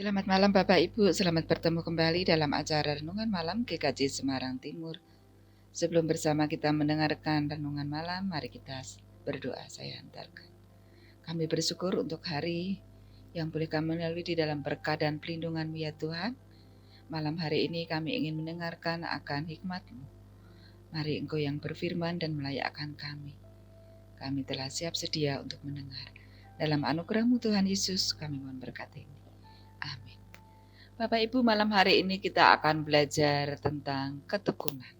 Selamat malam Bapak Ibu, selamat bertemu kembali dalam acara Renungan Malam GKJ Semarang Timur. Sebelum bersama kita mendengarkan Renungan Malam, mari kita berdoa. Saya hantarkan. Kami bersyukur untuk hari yang boleh kami lalui di dalam berkat dan pelindungan-Mu ya Tuhan. Malam hari ini kami ingin mendengarkan akan hikmat-Mu. Mari Engkau yang berfirman dan melayakkan kami. Kami telah siap sedia untuk mendengar. Dalam anugerah-Mu Tuhan Yesus, kami mohon berkat ini. Amin. Bapak Ibu, malam hari ini kita akan belajar tentang ketekunan.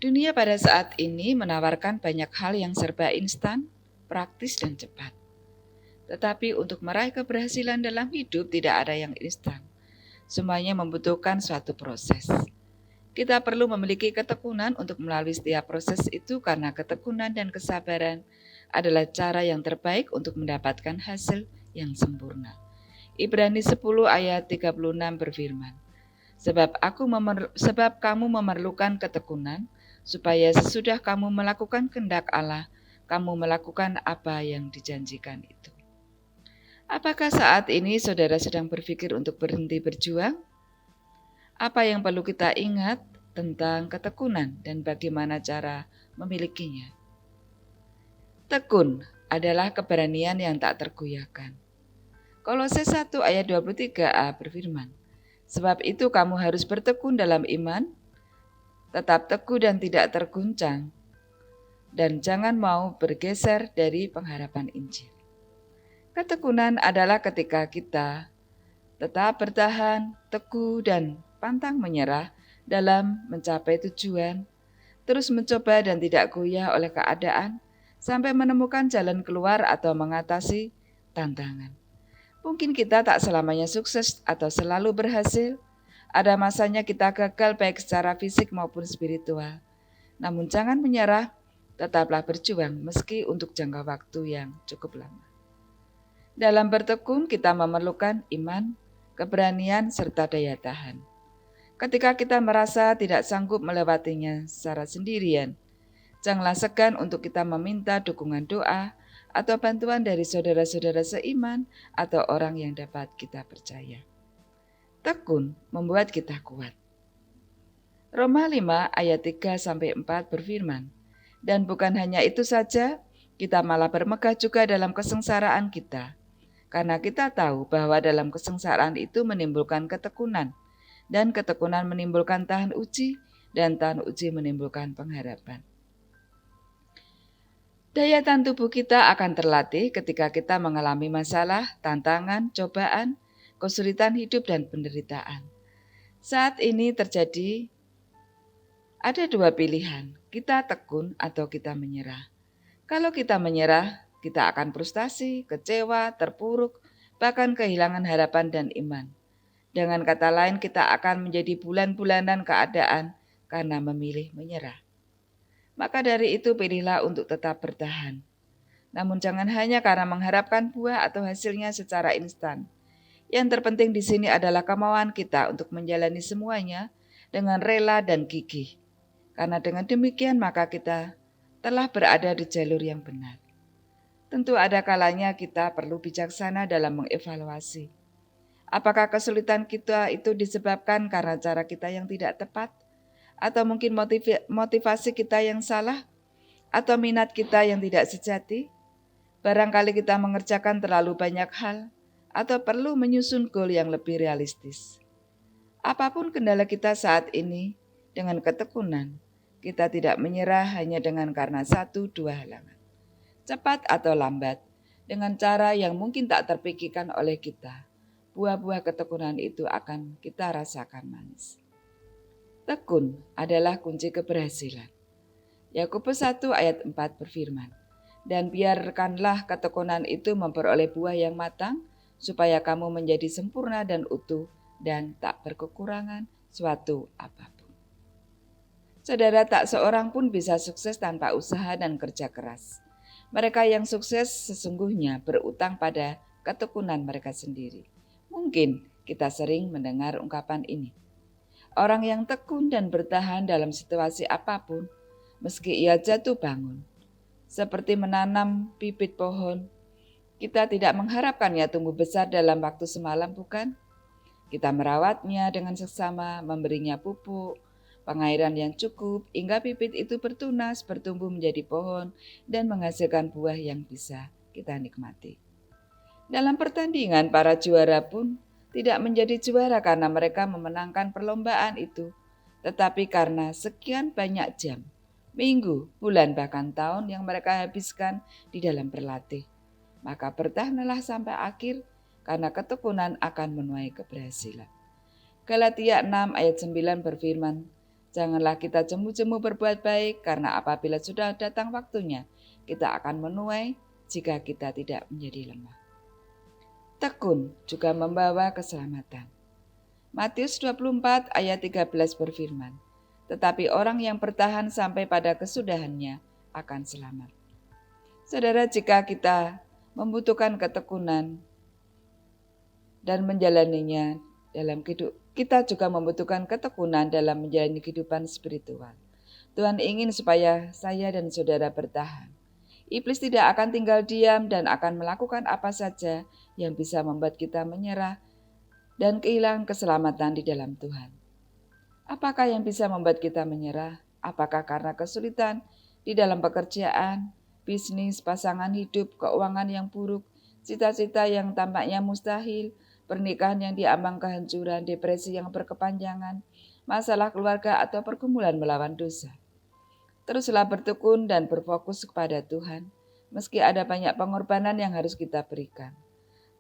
Dunia pada saat ini menawarkan banyak hal yang serba instan, praktis dan cepat. Tetapi untuk meraih keberhasilan dalam hidup tidak ada yang instan. Semuanya membutuhkan suatu proses. Kita perlu memiliki ketekunan untuk melalui setiap proses itu karena ketekunan dan kesabaran adalah cara yang terbaik untuk mendapatkan hasil yang sempurna. Ibrani 10 ayat 36 berfirman, Sebab kamu memerlukan ketekunan, supaya sesudah kamu melakukan kehendak Allah, kamu melakukan apa yang dijanjikan itu. Apakah saat ini saudara sedang berpikir untuk berhenti berjuang? Apa yang perlu kita ingat tentang ketekunan dan bagaimana cara memilikinya? Tekun adalah keberanian yang tak tergoyahkan. Kolose 1 ayat 23a berfirman, Sebab itu kamu harus bertekun dalam iman, tetap teguh dan tidak terguncang, dan jangan mau bergeser dari pengharapan Injil. Ketekunan adalah ketika kita tetap bertahan, teguh dan pantang menyerah dalam mencapai tujuan, terus mencoba dan tidak goyah oleh keadaan, sampai menemukan jalan keluar atau mengatasi tantangan. Mungkin kita tak selamanya sukses atau selalu berhasil. Ada masanya kita gagal baik secara fisik maupun spiritual. Namun jangan menyerah, tetaplah berjuang meski untuk jangka waktu yang cukup lama. Dalam bertekun kita memerlukan iman, keberanian, serta daya tahan. Ketika kita merasa tidak sanggup melewatinya secara sendirian, janganlah segan untuk kita meminta dukungan doa, atau bantuan dari saudara-saudara seiman atau orang yang dapat kita percaya. Tekun membuat kita kuat. Roma 5 ayat 3-4 berfirman, Dan bukan hanya itu saja, kita malah bermegah juga dalam kesengsaraan kita. Karena kita tahu bahwa dalam kesengsaraan itu menimbulkan ketekunan, dan ketekunan menimbulkan tahan uji, dan tahan uji menimbulkan pengharapan. Daya tahan tubuh kita akan terlatih ketika kita mengalami masalah, tantangan, cobaan, kesulitan hidup, dan penderitaan. Saat ini terjadi ada dua pilihan, kita tekun atau kita menyerah. Kalau kita menyerah, kita akan frustasi, kecewa, terpuruk, bahkan kehilangan harapan dan iman. Dengan kata lain, kita akan menjadi bulan-bulanan keadaan karena memilih menyerah. Maka dari itu pilihlah untuk tetap bertahan. Namun jangan hanya karena mengharapkan buah atau hasilnya secara instan. Yang terpenting di sini adalah kemauan kita untuk menjalani semuanya dengan rela dan gigih. Karena dengan demikian maka kita telah berada di jalur yang benar. Tentu ada kalanya kita perlu bijaksana dalam mengevaluasi. Apakah kesulitan kita itu disebabkan karena cara kita yang tidak tepat? Atau mungkin motivasi kita yang salah, atau minat kita yang tidak sejati. Barangkali kita mengerjakan terlalu banyak hal, atau perlu menyusun goal yang lebih realistis. Apapun kendala kita saat ini, dengan ketekunan, kita tidak menyerah hanya dengan karena 1-2 halangan. Cepat atau lambat, dengan cara yang mungkin tak terpikirkan oleh kita, buah-buah ketekunan itu akan kita rasakan manis. Tekun adalah kunci keberhasilan. Yakobus 1 ayat 4 berfirman, Dan biarkanlah ketekunan itu memperoleh buah yang matang, supaya kamu menjadi sempurna dan utuh, dan tak berkekurangan suatu apapun. Saudara, tak seorang pun bisa sukses tanpa usaha dan kerja keras. Mereka yang sukses sesungguhnya berutang pada ketekunan mereka sendiri. Mungkin kita sering mendengar ungkapan ini. Orang yang tekun dan bertahan dalam situasi apapun, meski ia jatuh bangun, seperti menanam bibit pohon, Kita tidak mengharapkannya tumbuh besar dalam waktu semalam, bukan? Kita merawatnya dengan seksama, memberinya pupuk, pengairan yang cukup, hingga bibit itu bertunas, bertumbuh menjadi pohon, dan menghasilkan buah yang bisa kita nikmati. Dalam pertandingan, para juara pun tidak menjadi juara karena mereka memenangkan perlombaan itu, tetapi karena sekian banyak jam, minggu, bulan, bahkan tahun yang mereka habiskan di dalam berlatih. Maka bertahanlah sampai akhir, karena ketekunan akan menuai keberhasilan. Galatia 6 ayat 9 berfirman, janganlah kita jemu-jemu berbuat baik, karena apabila sudah datang waktunya, kita akan menuai jika kita tidak menjadi lemah. Tekun juga membawa keselamatan. Matius 24 ayat 13 berfirman, tetapi orang yang bertahan sampai pada kesudahannya akan selamat. Saudara, jika kita membutuhkan ketekunan dan menjalaninya dalam hidup, kita juga membutuhkan ketekunan dalam menjalani kehidupan spiritual. Tuhan ingin supaya saya dan saudara bertahan. Iblis tidak akan tinggal diam dan akan melakukan apa saja yang bisa membuat kita menyerah dan kehilangan keselamatan di dalam Tuhan. Apakah yang bisa membuat kita menyerah? Apakah karena kesulitan di dalam pekerjaan, bisnis, pasangan hidup, keuangan yang buruk, cita-cita yang tampaknya mustahil, pernikahan yang diambang kehancuran, depresi yang berkepanjangan, masalah keluarga atau pergumulan melawan dosa? Teruslah bertekun dan berfokus kepada Tuhan, meski ada banyak pengorbanan yang harus kita berikan.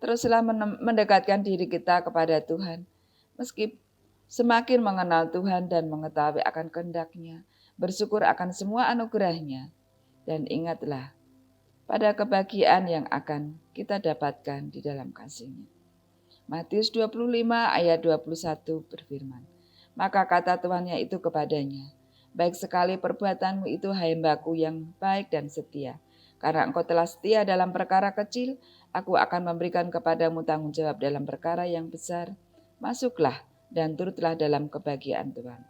Teruslah mendekatkan diri kita kepada Tuhan, meski semakin mengenal Tuhan dan mengetahui akan kehendak-Nya, bersyukur akan semua anugerah-Nya, dan ingatlah pada kebahagiaan yang akan kita dapatkan di dalam kasih-Nya. Matius 25 ayat 21 berfirman, maka kata Tuhan itu kepadanya, baik sekali perbuatanmu itu, hai hamba-Ku yang baik dan setia. Karena engkau telah setia dalam perkara kecil, aku akan memberikan kepadamu tanggung jawab dalam perkara yang besar. Masuklah dan turutlah dalam kebahagiaan Tuhan.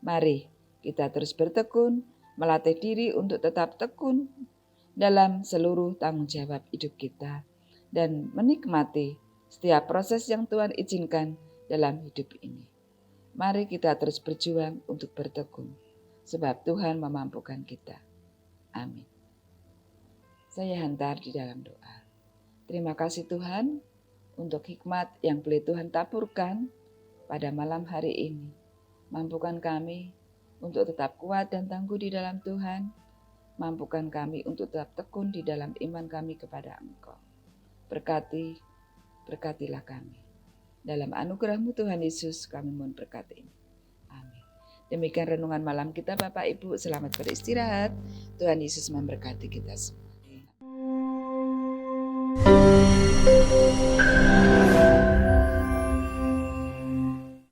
Mari kita terus bertekun, melatih diri untuk tetap tekun dalam seluruh tanggung jawab hidup kita, dan menikmati setiap proses yang Tuhan izinkan dalam hidup ini. Mari kita terus berjuang untuk bertekun, sebab Tuhan memampukan kita. Amin. Saya hantar di dalam doa. Terima kasih Tuhan untuk hikmat yang boleh Tuhan taburkan pada malam hari ini. Mampukan kami untuk tetap kuat dan tangguh di dalam Tuhan. Mampukan kami untuk tetap tekun di dalam iman kami kepada Engkau. Berkatilah kami. Dalam anugerah-Mu Tuhan Yesus kami mohon berkat ini. Amin. Demikian renungan malam kita Bapak Ibu. Selamat beristirahat. Tuhan Yesus memberkati kita semua.